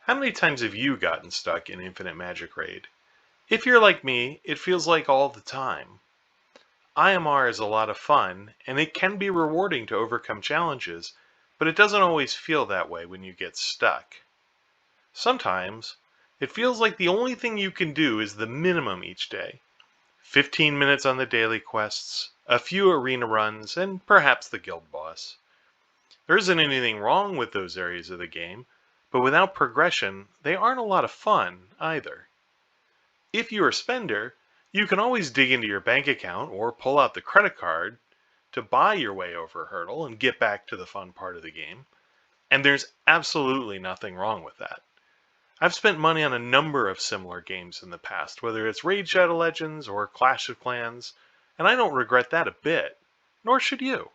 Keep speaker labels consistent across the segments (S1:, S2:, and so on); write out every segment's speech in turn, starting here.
S1: How many times have you gotten stuck in Infinite Magicraid? If you're like me, it feels like all the time. IMR is a lot of fun, and it can be rewarding to overcome challenges, but it doesn't always feel that way when you get stuck. Sometimes, it feels like the only thing you can do is the minimum each day. 15 minutes on the daily quests, a few arena runs, and perhaps the guild boss. There isn't anything wrong with those areas of the game, but without progression, they aren't a lot of fun either. If you're a spender, you can always dig into your bank account or pull out the credit card to buy your way over a hurdle and get back to the fun part of the game. And there's absolutely nothing wrong with that. I've spent money on a number of similar games in the past, whether it's Raid Shadow Legends or Clash of Clans, and I don't regret that a bit, nor should you.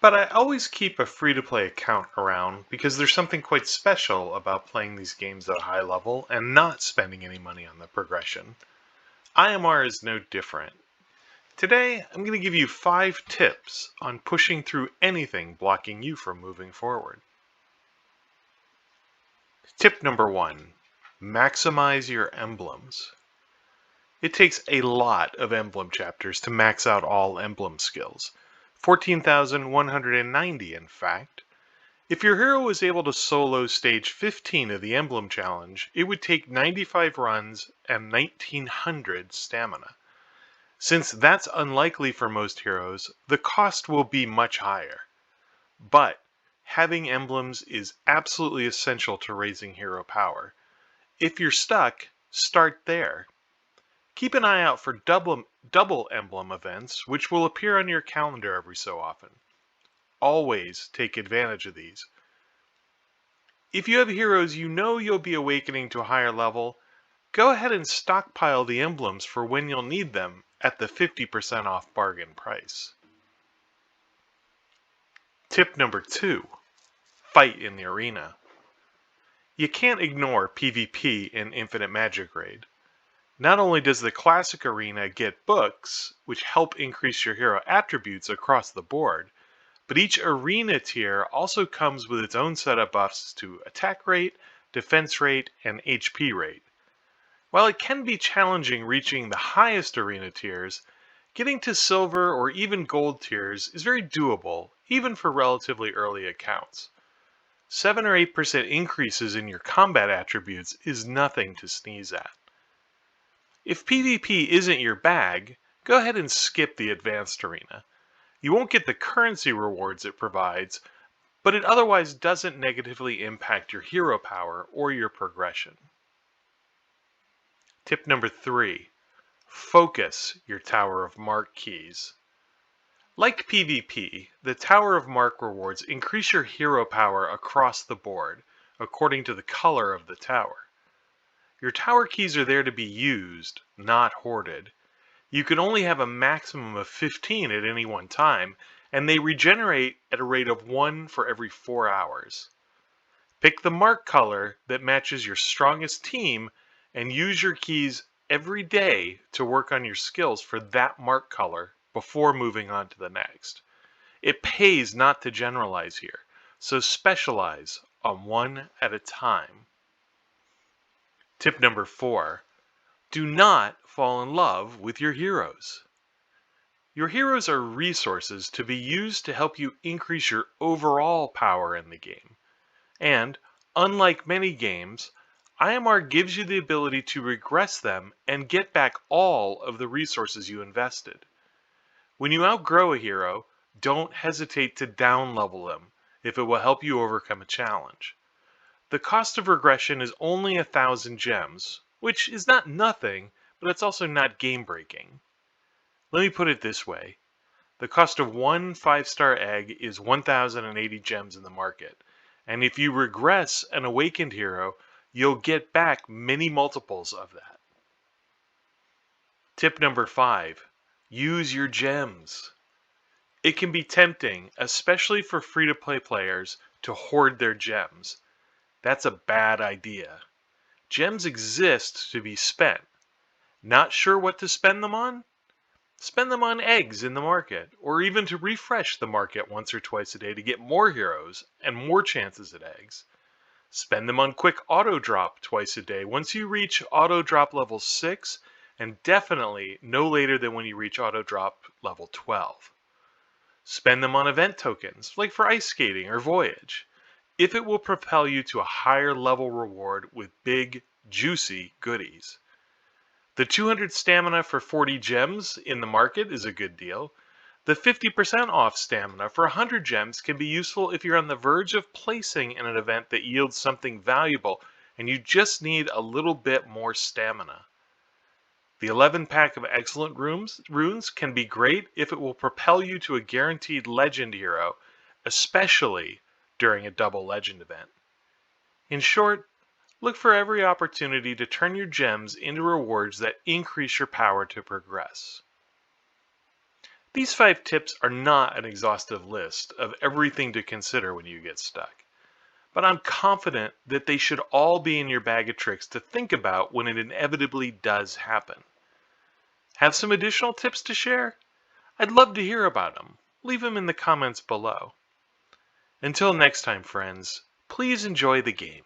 S1: But I always keep a free-to-play account around because there's something quite special about playing these games at a high level and not spending any money on the progression. IMR is no different. Today, I'm going to give you 5 tips on pushing through anything blocking you from moving forward. Tip number 1. Maximize your emblems. It takes a lot of emblem chapters to max out all emblem skills. 14,190 in fact. If your hero was able to solo stage 15 of the emblem challenge, it would take 95 runs and 1900 stamina. Since that's unlikely for most heroes, the cost will be much higher. But having emblems is absolutely essential to raising hero power. If you're stuck, start there. Keep an eye out for double emblem events, which will appear on your calendar every so often. Always take advantage of these. If you have heroes you know you'll be awakening to a higher level, go ahead and stockpile the emblems for when you'll need them at the 50% off bargain price. Tip number 2. Fight in the arena. You can't ignore PvP in Infinite Magicraid. Not only does the classic arena get books, which help increase your hero attributes across the board, but each arena tier also comes with its own set of buffs to attack rate, defense rate, and HP rate. While it can be challenging reaching the highest arena tiers, getting to silver or even gold tiers is very doable, even for relatively early accounts. 7 or 8% increases in your combat attributes is nothing to sneeze at. If PvP isn't your bag, go ahead and skip the advanced arena. You won't get the currency rewards it provides, but it otherwise doesn't negatively impact your hero power or your progression. Tip number 3. Focus your Tower of Mark keys. Like PvP, the Tower of Mark rewards increase your hero power across the board, according to the color of the tower. Your tower keys are there to be used, not hoarded. You can only have a maximum of 15 at any one time, and they regenerate at a rate of 1 for every 4 hours. Pick the mark color that matches your strongest team and use your keys every day to work on your skills for that mark color before moving on to the next. It pays not to generalize here, so specialize on one at a time. Tip number 4. Do not fall in love with your heroes. Your heroes are resources to be used to help you increase your overall power in the game. And, unlike many games, IMR gives you the ability to regress them and get back all of the resources you invested. When you outgrow a hero, don't hesitate to down-level them if it will help you overcome a challenge. The cost of regression is only 1,000 gems, which is not nothing, but it's also not game-breaking. Let me put it this way. The cost of one 5-star egg is 1,080 gems in the market, and if you regress an awakened hero, you'll get back many multiples of that. Tip number 5. Use your gems. It can be tempting, especially for free-to-play players, to hoard their gems. That's a bad idea. Gems exist to be spent. Not sure what to spend them on? Spend them on eggs in the market, or even to refresh the market once or twice a day to get more heroes and more chances at eggs. Spend them on quick auto drop twice a day once you reach auto drop level 6, and definitely no later than when you reach auto drop level 12. Spend them on event tokens, like for ice skating or voyage, if it will propel you to a higher level reward with big, juicy goodies. The 200 stamina for 40 gems in the market is a good deal. The 50% off stamina for 100 gems can be useful if you're on the verge of placing in an event that yields something valuable and you just need a little bit more stamina. The 11 pack of excellent runes can be great if it will propel you to a guaranteed legend hero, especially during a double legend event. In short, look for every opportunity to turn your gems into rewards that increase your power to progress. These 5 tips are not an exhaustive list of everything to consider when you get stuck, but I'm confident that they should all be in your bag of tricks to think about when it inevitably does happen. Have some additional tips to share? I'd love to hear about them. Leave them in the comments below. Until next time, friends, please enjoy the game.